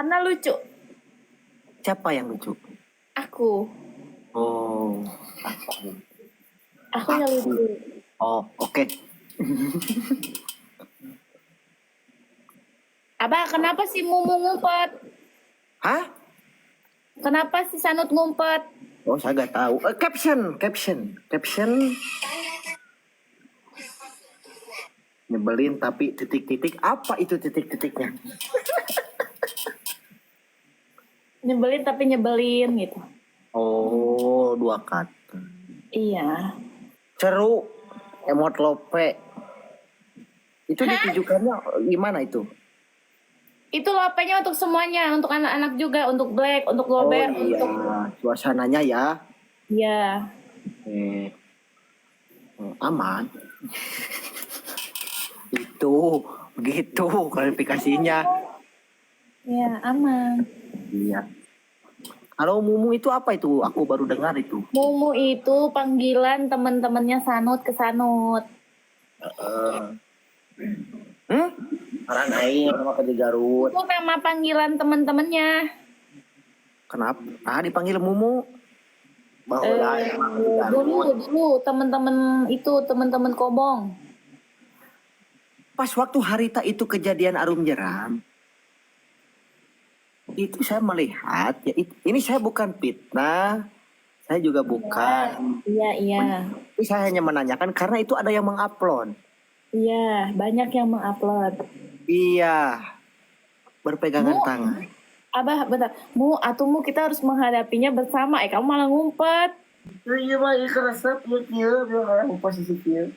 Karena lucu. Siapa yang lucu? Aku. Oh, Aku yang lucu. oh, oke. Abah, kenapa si Mumu ngumpet? Hah? Kenapa si Sanut ngumpet? Oh, saya nggak tahu. Caption. Nyebelin tapi titik-titik. Apa itu titik-titiknya? Nyebelin tapi nyebelin gitu. Oh, 2 kata. Iya. Seru. Emot lope. Itu ditujukannya gimana itu? Itu lopenya untuk semuanya, untuk anak-anak juga, untuk Black, untuk Lober, Oh iya, untuk suasananya ya. ya. Aman. Itu, begitu klarifikasinya. Ya, aman. Iya. Kalau Mumu itu apa itu? Aku baru dengar itu. Mumu itu panggilan teman-temannya Sanut ke Sanut. Orang aing sama kerja Garut. Itu nama panggilan teman-temannya. Kenapa? Dipanggil Mumu. Dulu teman-teman Kobong. Pas waktu harita itu kejadian Arum Jeram, itu saya melihat, ya ini saya bukan fitnah, saya juga bukan. Iya. Tapi saya hanya menanyakan karena itu ada yang mengupload. Iya, banyak yang mengupload. Iya, berpegangan tangan. Abah, bentar. Mu kita harus menghadapinya bersama. Kamu malah ngumpet. Iya mah kerasa dia posisi dia.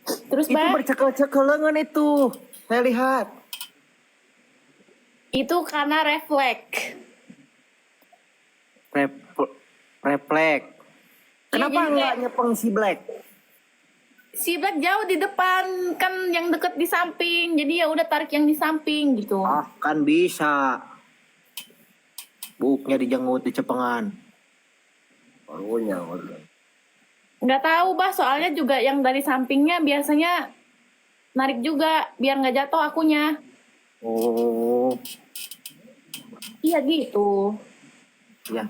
Terus, itu Bah? bercekel-cekel lengan itu. Saya lihat. Itu karena refleks. Refleks. Kenapa nggak nyepeng si Black? Si Black jauh di depan, kan yang deket di samping. Jadi ya udah tarik yang di samping gitu. Kan bisa. Buknya dijengut di cepengan. Barunya. Nggak tahu, Bah, soalnya juga yang dari sampingnya biasanya narik juga biar nggak jatuh akunya. Oh. Iya gitu. Iya.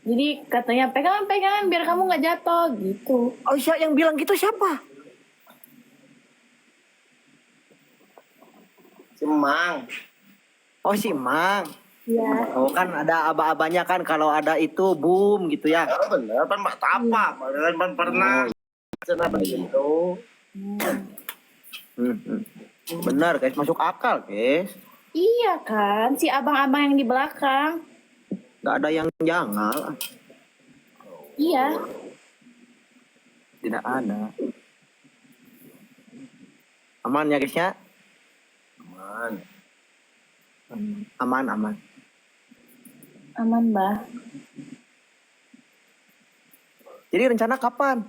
Jadi katanya pegangan biar kamu nggak jatuh gitu. Oh, siapa yang bilang gitu siapa? Si Mang. Oh, si Mang. Iya. Oh, kan ada aba-abanya kan kalau ada itu boom gitu ya. Oh, bener, kan mak tapa. Kan pernah. Kenapa gitu? Benar, guys, masuk akal, guys. Iya kan, si abang-abang yang di belakang. Gak ada yang jangal. Iya. Tidak ada. Aman ya, guys ya? Aman. Aman, Bah. Jadi rencana kapan?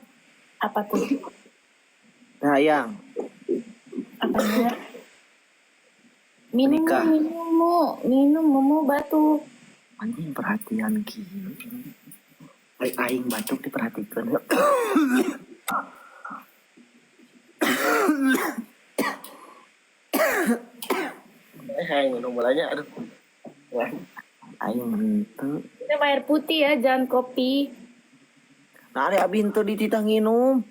Apa tuh? Sayang. Apanya? Minum batuk. Anjing perhatian gini. Aing batuk diperhatikan. Minum mulanya aduh. Aing mentu. Minum air putih ya, jangan kopi. Nah, ada abintu dititah nginum.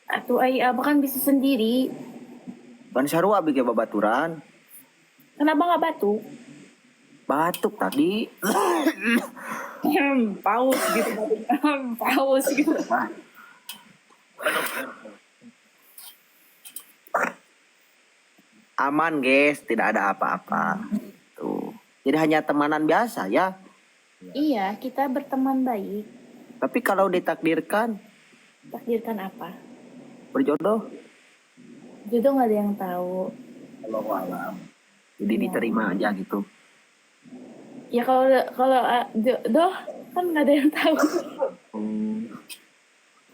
Atuh abang kan bisa sendiri. Ban sarua abi ge babaturan. Kenapa nggak batuk? Batuk tadi. Paus gitu. Paus gitu. Aman, guys, tidak ada apa-apa. Tuh. Jadi hanya temanan biasa ya. Iya, kita berteman baik. Tapi kalau ditakdirkan apa? Berjodoh. Jodoh nggak ada yang tahu. Allahu a'lam. Jadi diterima aja gitu. Ya kalau jodoh kan nggak ada yang tahu.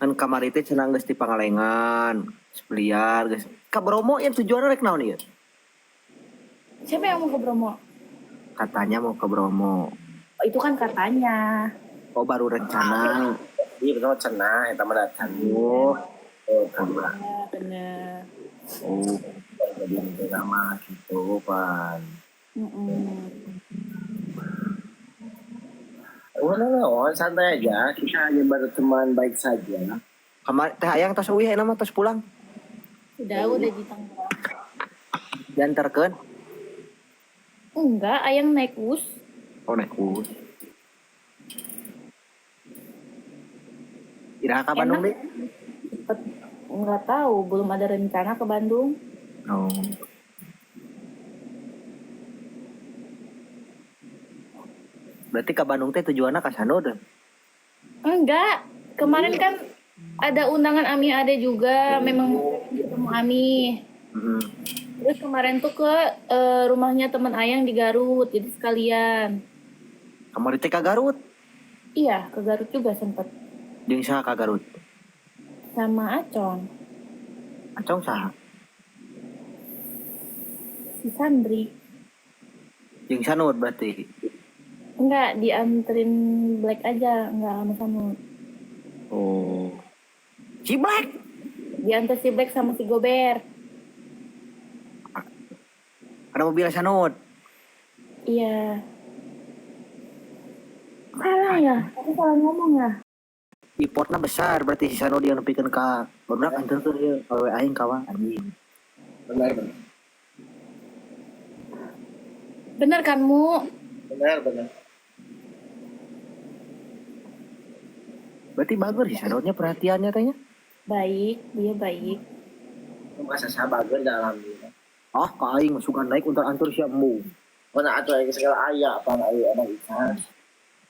Kan kamar itu cenah geus di Pangalengan, Spliar, guys. Ka Bromo yang tujuannya rek naon ieu? Siapa yang mau ke Bromo? Katanya mau ke Bromo. Oh, itu kan katanya. Oh, baru rencana. Iya, betul cenah eta mah datang. Oh, Benar. Oh, jadi itu nama gitu pan. Oh, santai aja. Kita hanya berteman baik saja. Kemarin teh ayang tos uih nama tos pulang. Udah di Tangerang. Diantarkeun. Enggak, ayang naik bus. Oh naik bus. Iraha ka Bandung deh. Cepet. Nggak tahu, belum ada rencana ke Bandung. Oh. Berarti ke Bandung teh tujuannya ke sana deh. Enggak, kemarin kan ada undangan Ami ada juga, memang ketemu Ami. Terus kemarin tuh ke rumahnya teman Ayang di Garut, jadi sekalian. Kemarin teh ka Garut. Iya, ke Garut juga sempet. Jeung saha ka Garut? Sama Acong, Acong saha? si Sandri. Jeung Sanud berarti. Enggak, dianterin Black aja, enggak sama Sanud. Oh. Si Black. Diantar si Black sama si Gober. Ada mobil Sanud. Iya. Salah ya? Aku salah ngomong ya? Importnya besar berarti si Sanud yang nepikeun ka barudak anjir tuh dia awewe aing kawan anjing. Benar. Bener kan, Mu? Benar. Berarti bagus sih Sanudnya perhatiannya tanya. Baik, dia baik. Masa sabageun dalam dia. Ah, ka aing masukan naik untar-antur sia emu. Mana atuh aing segala aya apa aya anak ikan.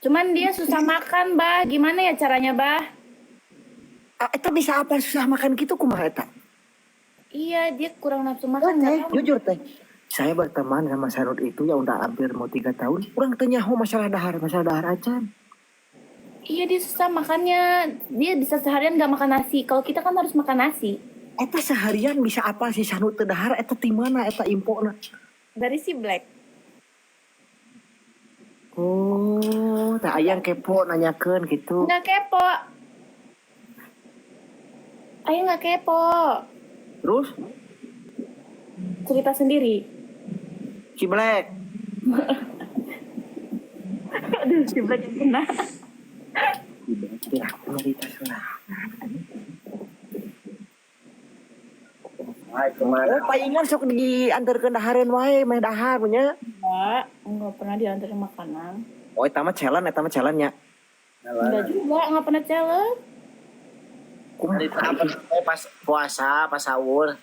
Cuman dia susah makan, Bah. Gimana ya caranya, Bah? Eta bisa apa susah makan gitu kumaha eta? Iya, dia kurang nafsu makan. Teh, jujur teh. Saya berteman sama Sanud itu ya udah hampir mau 3 tahun. Kurang tanya masalah dahar aja. Iya, dia susah makannya. Dia bisa seharian gak makan nasi. Kalau kita kan harus makan nasi. Eta seharian bisa apa sih Sanud teu dahar eta ti mana eta impona? Dari si Black. Oh, teh ayang kepo nanyakeun gitu. Nggak kepo. Ayah nggak kepo. Terus Cerita sendiri. si Black. Aduh, si Black yang kena. Ya, cerita lah. Oh, palingan sok diantarkeun dahareun wae, meh dahar punya. Enggak pernah diantarin makanan. Oh, eta mah challenge nya. Enggak juga, enggak pernah challenge. Pas puasa, pas sahur.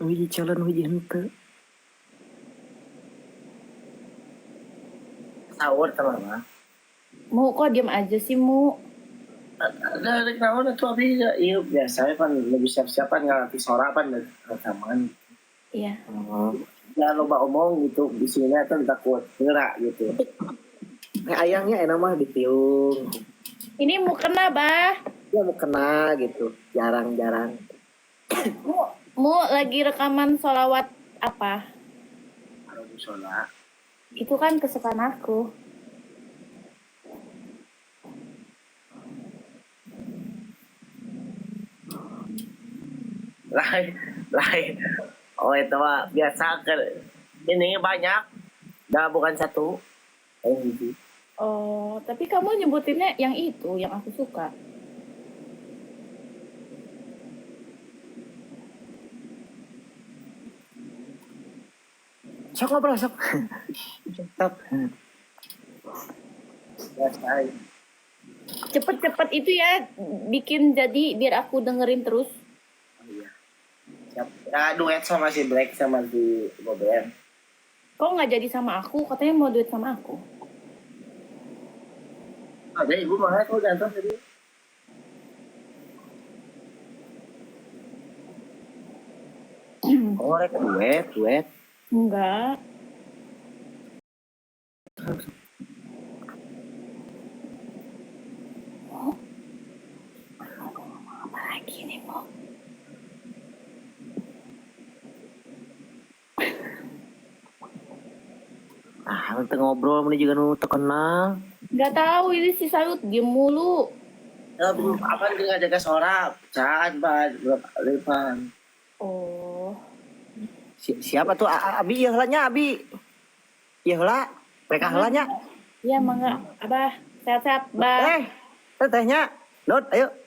Wiji challenge wiji henteu. Sahur teman. Mu kok diam aja sih, Mu? Dari naon atuh abi ieu biasa kan lebih siap-siap kan ngarti sorapan rekaman. Iya. Ya loba omong gitu di sini tuh takut gerak gitu. Ayangnya enak mah ditiung. Ini mau kena, Bah. Ya mau kena gitu, jarang-jarang. Mu lagi rekaman sholawat apa? Arabu sholat. Itu kan kesukaan aku. Lain. Oh itu mah biasa kan. Ini banyak. Dah bukan satu. Oh, tapi kamu nyebutinnya yang itu, yang aku suka. Sok ngobrol sok. Sok. Cepet-cepet itu ya, bikin jadi biar aku dengerin terus. Oh, iya. Siap. Ya, duet sama si Black sama si Gober. Kok nggak jadi sama aku? Katanya mau duet sama aku. Ada ibu mana kau jantan tadi? Oh, rek duet. Enggak. Apa lagi nih, Mo? Nanti ngobrol ini juga nu terkenal. Nggak tahu, ini si Salut diem mulu. Ya, apa dia jaga sorak? Jangan, Pak. Berapa lepan. Oh. Siapa tuh Abi ieu heula nya Abi. Ieu heula PK heula nya. Iya, mangga. Abah, sehat-sehat, Bah. Tetehnya. Dot, ayo.